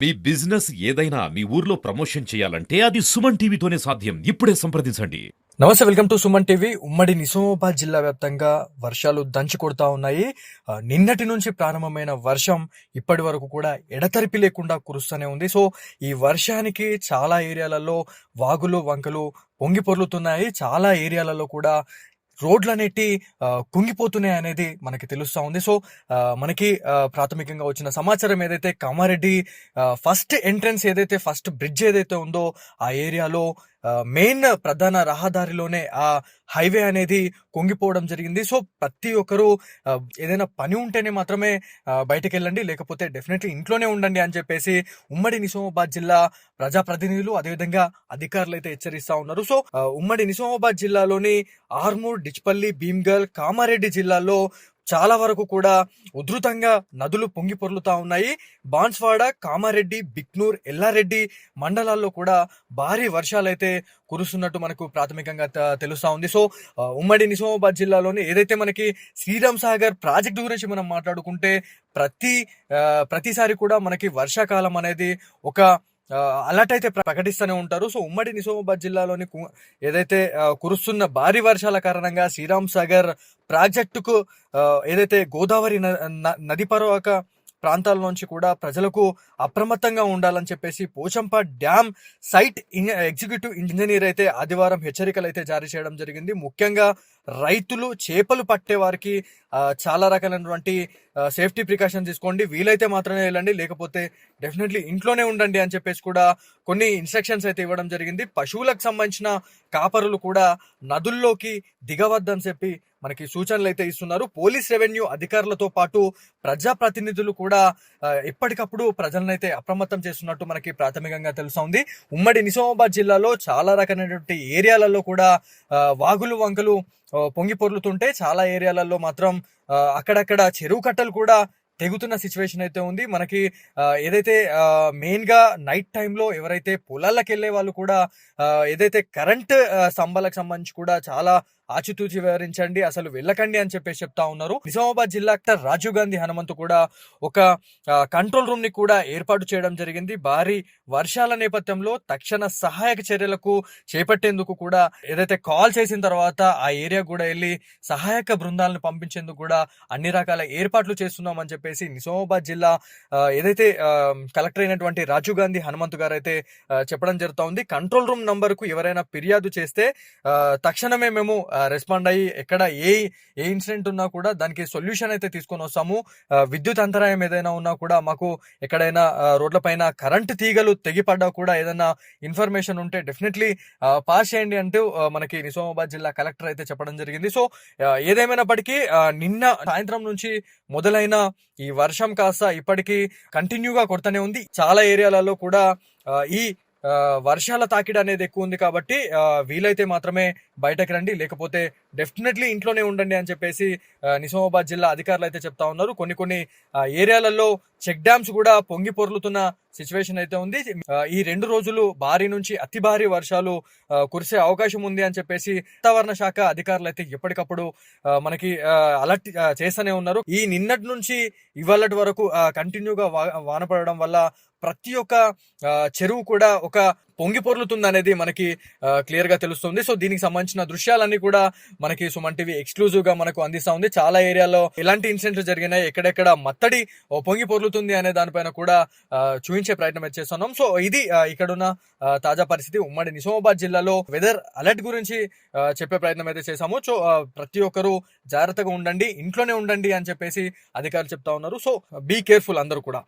మీ business ఏదైనా మీ ఊర్లో promotion చేయాలంటే అది సుమన్ టీవీతోనే సాధ్యం. ఇప్పుడే సంప్రదించండి. నమస్తే, వెల్కమ్ టు సుమన్ టీవీ. ఉమ్మడి నిజామాబాద్ జిల్లా వ్యాప్తంగా వర్షాలు దంచి కొడతా ఉన్నాయి. నిన్నటి నుంచి ప్రారంభమైన వర్షం ఇప్పటి వరకు కూడా ఎడతెరిపి లేకుండా కురుస్తూనే ఉంది. సో ఈ వర్షానికి చాలా ఏరియాలలో వాగులు వంకలు పొంగి పొర్లుతున్నాయి. చాలా ఏరియాలలో కూడా రోడ్లు అనేటి కుంగిపోతున్నాయి అనేది మనకి తెలుస్తా ఉంది. సో మనకి ప్రాథమికంగా వచ్చిన సమాచారం ఏదైతే కామారెడ్డి ఫస్ట్ ఎంట్రన్స్ ఏదైతే ఫస్ట్ బ్రిడ్జ్ ఏదైతే ఉందో ఆ ఏరియాలో మెయిన్ ప్రధాన రహదారిలోనే ఆ హైవే అనేది కుంగిపోవడం జరిగింది. సో ప్రతి ఒక్కరూ ఏదైనా పని ఉంటేనే మాత్రమే బయటకు వెళ్ళండి, లేకపోతే డెఫినెట్లీ ఇంట్లోనే ఉండండి అని చెప్పేసి ఉమ్మడి నిజామాబాద్ జిల్లా ప్రజాప్రతినిధులు అదేవిధంగా అధికారులు అయితే హెచ్చరిస్తా ఉన్నారు. సో ఉమ్మడి నిజామాబాద్ జిల్లాలోని ఆర్మూర్, డిచ్పల్లి, భీమ్గల్, కామారెడ్డి జిల్లాల్లో చాలా వరకు కూడా ఉధృతంగా నదులు పొంగి పొర్లుతా ఉన్నాయి. బాన్స్వాడ, కామారెడ్డి, బిక్నూర్, ఎల్లారెడ్డి మండలాల్లో కూడా భారీ వర్షాలైతే కురుస్తున్నట్టు మనకు ప్రాథమికంగా తెలుస్తా ఉంది. సో ఉమ్మడి నిజామాబాద్ జిల్లాలోని ఏదైతే మనకి శ్రీరామ్ సాగర్ ప్రాజెక్టు గురించి మనం మాట్లాడుకుంటే ప్రతిసారి కూడా మనకి వర్షాకాలం అనేది ఒక అలర్ట్ అయితే ప్రకటిస్తూనే ఉంటారు. సో ఉమ్మడి నిజామాబాద్ జిల్లాలోని ఏదైతే కురుస్తున్న భారీ వర్షాల కారణంగా శ్రీరామ్ సాగర్ ప్రాజెక్టుకు ఏదైతే గోదావరి నది పరవక ప్రాంతాల నుంచి కూడా ప్రజలకు అప్రమత్తంగా ఉండాలని చెప్పేసి పోచంప డ్యామ్ సైట్ ఎగ్జిక్యూటివ్ ఇంజనీర్ అయితే ఆదివారం హెచ్చరికలు అయితే జారీ చేయడం జరిగింది. ముఖ్యంగా రైతులు, చేపలు పట్టే వారికి చాలా రకాలైనటువంటి సేఫ్టీ ప్రికాషన్ తీసుకోండి, వీలైతే మాత్రమే వెళ్ళండి, లేకపోతే డెఫినెట్లీ ఇంట్లోనే ఉండండి అని చెప్పేసి కూడా కొన్ని ఇన్స్ట్రక్షన్స్ అయితే ఇవ్వడం జరిగింది. పశువులకు సంబంధించిన కాపరులు కూడా నదుల్లోకి దిగవద్దని చెప్పి మనకి సూచనలు అయితే ఇస్తున్నారు. పోలీస్, రెవెన్యూ అధికారులతో పాటు ప్రజాప్రతినిధులు కూడా ఎప్పటికప్పుడు ప్రజలనైతే అప్రమత్తం చేస్తున్నట్టు మనకి ప్రాథమికంగా తెలుస్తోంది. ఉమ్మడి నిజామాబాద్ జిల్లాలో చాలా రకమైనటువంటి ఏరియాలలో కూడా వాగులు వంకలు పొంగి పొర్లుతుంటే చాలా ఏరియాలలో మాత్రం అక్కడక్కడ చెరువు కట్టలు కూడా తెగుతున్న సిచ్యువేషన్ అయితే ఉంది. మనకి ఏదైతే మెయిన్ గా నైట్ టైంలో ఎవరైతే పొలాలకు వెళ్లే వాళ్ళు కూడా ఏదైతే కరెంట్ స్తంభాలకు సంబంధించి కూడా చాలా ఆచితూచి వివరించండి, అసలు వెళ్ళకండి అని చెప్పేసి చెప్తా ఉన్నారు. నిజామాబాద్ జిల్లా కలెక్టర్ రాజీవ్ గాంధీ హనుమంతు కూడా ఒక కంట్రోల్ రూమ్ ని కూడా ఏర్పాటు చేయడం జరిగింది. భారీ వర్షాల నేపథ్యంలో తక్షణ సహాయక చర్యలకు చేపట్టేందుకు కూడా ఏదైతే కాల్ చేసిన తర్వాత ఆ ఏరియా కూడా వెళ్ళి సహాయక బృందాలను పంపించేందుకు కూడా అన్ని రకాల ఏర్పాట్లు చేస్తున్నాం అని చెప్పేసి నిజామాబాద్ జిల్లా ఏదైతే కలెక్టర్ అయినటువంటి రాజీవ్ గాంధీ హనుమంతు గారు అయితే చెప్పడం జరుగుతూ ఉంది. కంట్రోల్ రూమ్ నంబర్ కు ఎవరైనా ఫిర్యాదు చేస్తే తక్షణమే మేము రెస్పాండ్ అయ్యి ఎక్కడ ఏ ఇన్సిడెంట్ ఉన్నా కూడా దానికి సొల్యూషన్ అయితే తీసుకొని వస్తాము. విద్యుత్ అంతరాయం ఏదైనా ఉన్నా కూడా మాకు ఎక్కడైనా రోడ్ల పైన కరెంటు తీగలు తెగిపడ్డా కూడా ఏదైనా ఇన్ఫర్మేషన్ ఉంటే డెఫినెట్లీ పాస్ చేయండి అంటూ మనకి నిజామాబాద్ జిల్లా కలెక్టర్ అయితే చెప్పడం జరిగింది. సో ఏదేమైనప్పటికీ నిన్న సాయంత్రం నుంచి మొదలైన ఈ వర్షం కాస్త ఇప్పటికీ కంటిన్యూగా కొడుతూనే ఉంది. చాలా ఏరియాలలో కూడా ఈ వర్షాల తాకిడి అనేది ఎక్కువ ఉంది కాబట్టి వీలైతే మాత్రమే బయటకు రండి, లేకపోతే డెఫినెట్లీ ఇంట్లోనే ఉండండి అని చెప్పేసి నిజామాబాద్ జిల్లా అధికారులు అయితే చెప్తా ఉన్నారు. కొన్ని ఏరియాలలో చెక్ డ్యామ్స్ కూడా పొంగి పొర్లుతున్న సిచ్యువేషన్ అయితే ఉంది. ఈ 2 రోజులు భారీ నుంచి అతి భారీ వర్షాలు కురిసే అవకాశం ఉంది అని చెప్పేసి వాతావరణ శాఖ అధికారులు అయితే ఎప్పటికప్పుడు మనకి అలర్ట్ చేస్తూనే ఉన్నారు. ఈ నిన్నటి నుంచి ఇవాళటి వరకు కంటిన్యూగా వాన పడడం వల్ల ప్రతి ఒక్క చెరువు కూడా ఒక పొంగి పొర్లుతుంది అనేది మనకి క్లియర్ గా తెలుస్తుంది. సో దీనికి సంబంధించిన దృశ్యాలన్నీ కూడా మనకి సుమన్ టీవీ ఎక్స్క్లూజివ్ గా మనకు అందిస్తా ఉంది. చాలా ఏరియాలో ఎలాంటి ఇన్సిడెంట్లు జరిగినాయి, ఎక్కడెక్కడ మత్తడి పొంగి పొర్లుతుంది అనే దానిపైన కూడా చూపించే ప్రయత్నం అయితే చేస్తున్నాం. సో ఇది ఇక్కడున్న తాజా పరిస్థితి. ఉమ్మడి నిజామాబాద్ జిల్లాలో వెదర్ అలర్ట్ గురించి చెప్పే ప్రయత్నం అయితే చేశాము. సో ప్రతి ఒక్కరు జాగ్రత్తగా ఉండండి, ఇంట్లోనే ఉండండి అని చెప్పేసి అధికారులు చెప్తా ఉన్నారు. సో బీ కేర్ఫుల్ అందరూ కూడా.